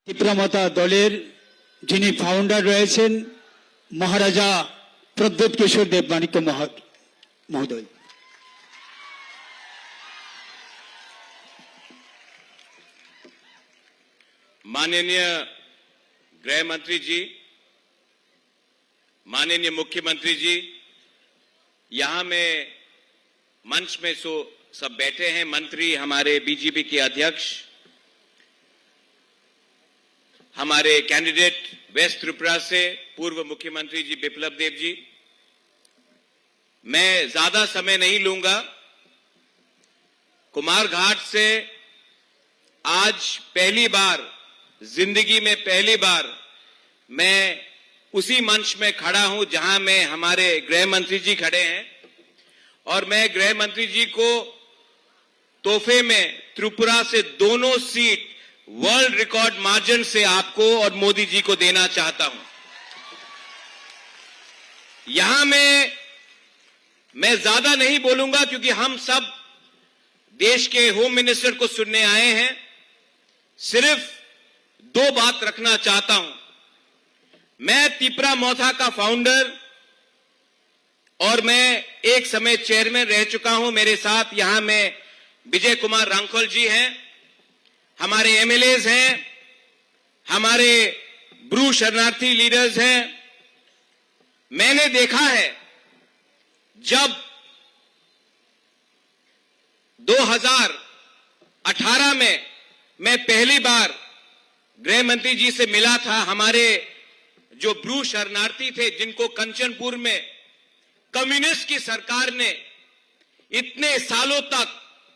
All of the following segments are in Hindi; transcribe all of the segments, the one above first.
তীব্রমতা দলের যিনি ফাউন্ডার রয়েছেন মহারাজা প্রদ্যোৎ কিশোর দেবমাণিক্য মহোদয়। माननीय गृह मंत्री जी, माननीय मुख्यमंत्री जी, यहां में मंच में सब बैठे हैं मंत्री, हमारे बीजेपी के अध्यक्ष, हमारे कैंडिडेट वेस्ट त्रिपुरा से पूर्व मुख्यमंत्री जी बिप्लब देव जी। मैं ज्यादा समय नहीं लूंगा। कुमारघाट से आज पहली बार, जिंदगी में पहली बार मैं उसी मंच में खड़ा हूं जहां में हमारे गृह मंत्री जी खड़े हैं, और मैं गृह मंत्री जी को तोहफे में त्रिपुरा से दोनों सीट वर्ल्ड रिकॉर्ड मार्जिन से आपको और मोदी जी को देना चाहता हूं। यहां मैं ज्यादा नहीं बोलूंगा क्योंकि हम सब देश के होम मिनिस्टर को सुनने आए हैं। सिर्फ दो बात रखना चाहता हूं। मैं तिपरा मोथा का फाउंडर और मैं एक समय चेयरमैन रह चुका हूं। मेरे साथ यहां में विजय कुमार रांखल जी हैं, हमारे एमएलएज हैं, हमारे ब्रू शरणार्थी लीडर्स हैं। मैंने देखा है जब 2018 में मैं पहली बार गृह मंत्री जी से मिला था, हमारे जो ब्रू शरणार्थी थे जिनको कंचनपुर में कम्युनिस्ट की सरकार ने इतने सालों तक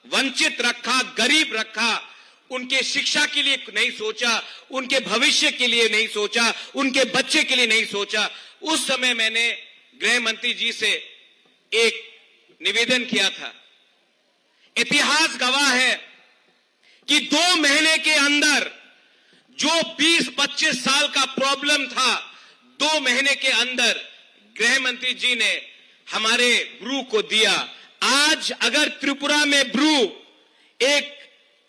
वंचित रखा, गरीब रखा, उनके शिक्षा के लिए नहीं सोचा, उनके भविष्य के लिए नहीं सोचा, उनके बच्चे के लिए नहीं सोचा। उस समय मैंने गृह मंत्री जी से एक निवेदन किया था। इतिहास गवाह है कि 2 महीने के अंदर जो 20-25 साल का प्रॉब्लम था, 2 महीने के अंदर गृह मंत्री जी ने हमारे ब्रू को दिया। आज अगर त्रिपुरा में ब्रू एक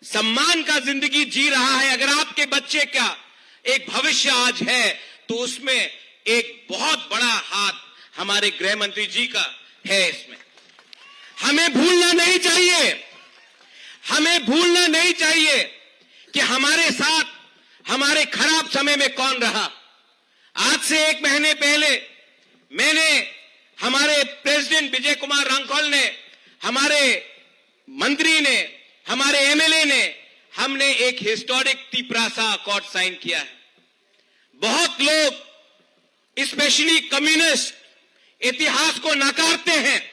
सम्मान का जिंदगी जी रहा है, अगर आपके बच्चे का एक भविष्य आज है, तो उसमें एक बहुत बड़ा हाथ हमारे गृह मंत्री जी का है। इसमें हमें भूलना नहीं चाहिए, हमें भूलना नहीं चाहिए कि हमारे साथ हमारे खराब समय में कौन रहा। आज से 1 महीने पहले मैंने, हमारे प्रेसिडेंट विजय कुमार रांखल ने, हमारे मंत्री ने, हमारे एमएलए ने, हमने एक हिस्टोरिक तिपरासा अकॉर्ड साइन किया है। बहुत लोग स्पेशली कम्युनिस्ट इतिहास को नकारते हैं,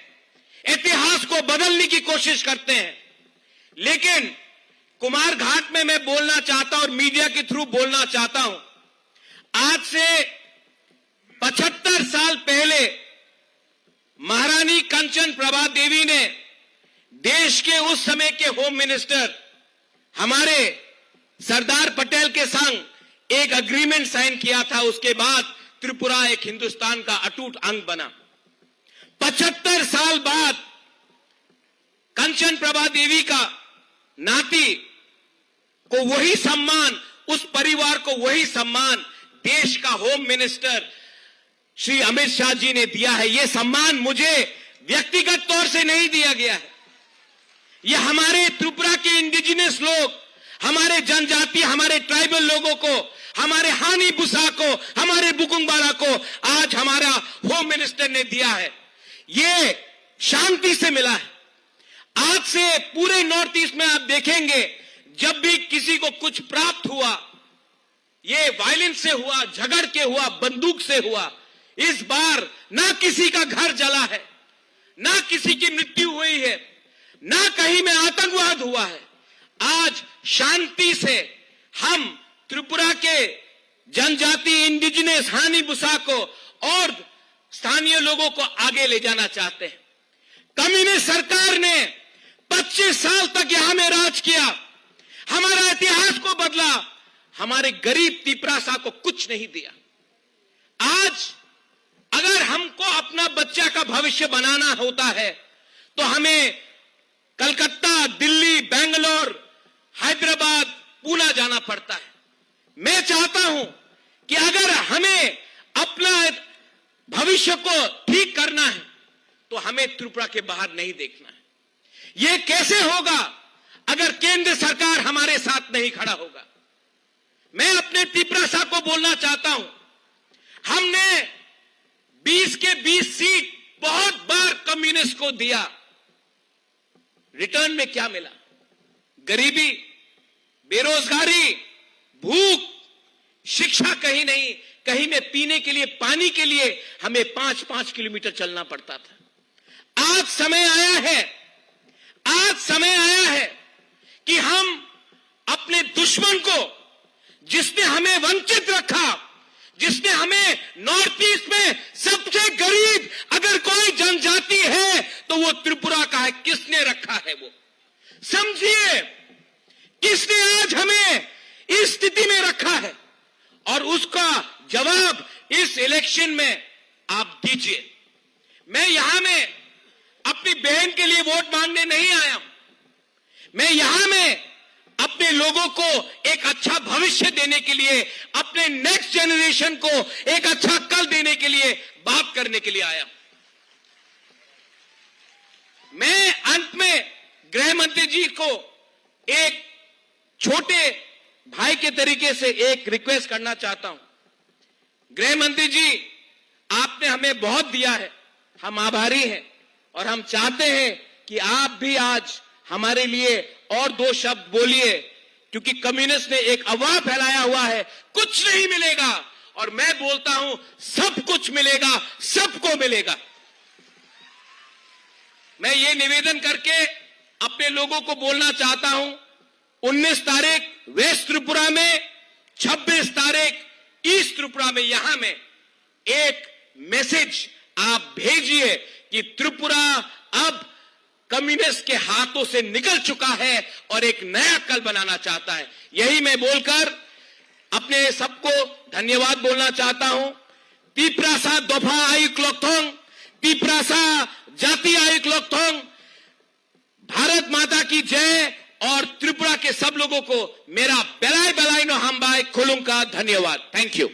इतिहास को बदलने की कोशिश करते हैं, लेकिन कुमारघाट में मैं बोलना चाहता हूं और मीडिया के थ्रू बोलना चाहता हूं। आज से 75 साल पहले महारानी कंचन प्रभा देवी ने देश के उस समय के होम मिनिस्टर हमारे सरदार पटेल के संग एक एग्रीमेंट साइन किया था। उसके बाद त्रिपुरा एक हिंदुस्तान का अटूट अंग बना। 75 साल बाद कंचन प्रभा देवी का नाती को वही सम्मान, उस परिवार को वही सम्मान देश का होम मिनिस्टर श्री अमित शाह जी ने दिया है। यह सम्मान मुझे व्यक्तिगत तौर से नहीं दिया गया है, यह हमारे त्रिपुरा के इंडिजिनस लोग, हमारे जनजाति, हमारे ट्राइबल लोगों को, हमारे हानी बुसा को, हमारे बुकुंगबाड़ा को आज हमारा होम मिनिस्टर ने दिया है। यह शांति से मिला है। आज से पूरे नॉर्थ ईस्ट में आप देखेंगे जब भी किसी को कुछ प्राप्त हुआ, ये वायलेंस से हुआ, झगड़ के हुआ, बंदूक से हुआ। इस बार ना किसी का घर जला है, ना किसी की मृत्यु हुई है, ना कहीं में आतंकवाद हुआ है। आज शांति से हम त्रिपुरा के जनजाति, इंडिजिनस, हानी बुसा को और स्थानीय लोगों को आगे ले जाना चाहते हैं। कम्युनिस्ट सरकार ने 25 साल तक यहां में राज किया, हमारा इतिहास को बदला, हमारे गरीब तिपरासा को कुछ नहीं दिया। आज अगर हमको अपना बच्चा का भविष्य बनाना होता है तो हमें कलकत्ता, दिल्ली, बेंगलोर, हैदराबाद, पूना जाना पड़ता है। मैं चाहता हूं कि अगर हमें अपना भविष्य को ठीक करना है तो हमें त्रिपुरा के बाहर नहीं देखना है। यह कैसे होगा अगर केंद्र सरकार हमारे साथ नहीं खड़ा होगा। मैं अपने त्रिपुरा को बोलना चाहता हूं, हमने 20 के 20 सीट बहुत बार कम्युनिस्ट को दिया, रिटर्न में क्या मिला? गरीबी, बेरोजगारी, भूख, शिक्षा कहीं नहीं, कहीं में पीने के लिए पानी के लिए हमें 5-5 किलोमीटर चलना पड़ता था। आज समय आया है कि हम अपने दुश्मन को, जिसने हमें वंचित रखा, जिसने हमें नॉर्थ ईस्ट में सबसे गरीब अगर कोई जनजाति है तो वो त्रिपुरा का है, किसने रखा है? वो समझिए, किसने आज हमें इस स्थिति में रखा है और उसका जवाब इस इलेक्शन में आप दीजिए। मैं यहां में अपनी बहन के लिए वोट मांगने नहीं आया हूं, मैं यहां में अपने लोगों को एक अच्छा भविष्य देने के लिए, अपने नेक्स्ट जनरेशन को एक अच्छा कल देने के लिए बात करने के लिए आया हूं। मैं अंत में गृह मंत्री जी को एक छोटे भाई के तरीके से एक रिक्वेस्ट करना चाहता हूं। गृह मंत्री जी, आपने हमें बहुत दिया है, हम आभारी हैं और हम चाहते हैं कि आप भी आज हमारे लिए और 2 शब्द बोलिए, क्योंकि कम्युनिस्ट ने एक अफवाह फैलाया हुआ है कुछ नहीं मिलेगा, और मैं बोलता हूं सब कुछ मिलेगा, सबको मिलेगा। मैं ये निवेदन करके अपने लोगों को बोलना चाहता हूं, 19 तारीख वेस्ट त्रिपुरा में, 26 तारीख ईस्ट त्रिपुरा में, यहां में एक मैसेज आप भेजिए कि त्रिपुरा अब कम्युनिस्ट के हाथों से निकल चुका है और एक नया कल बनाना चाहता है। यही मैं बोलकर अपने सबको धन्यवाद बोलना चाहता हूं। तिप्रासा दोफा आयुक लोकथोंग, तिप्रासा जाति आयुक लोकथोंग, भारत माता की जय, और त्रिपुरा के सब लोगों को मेरा बेलाई बेलाई नो हमबाई खुलूं का धन्यवाद। Thank you.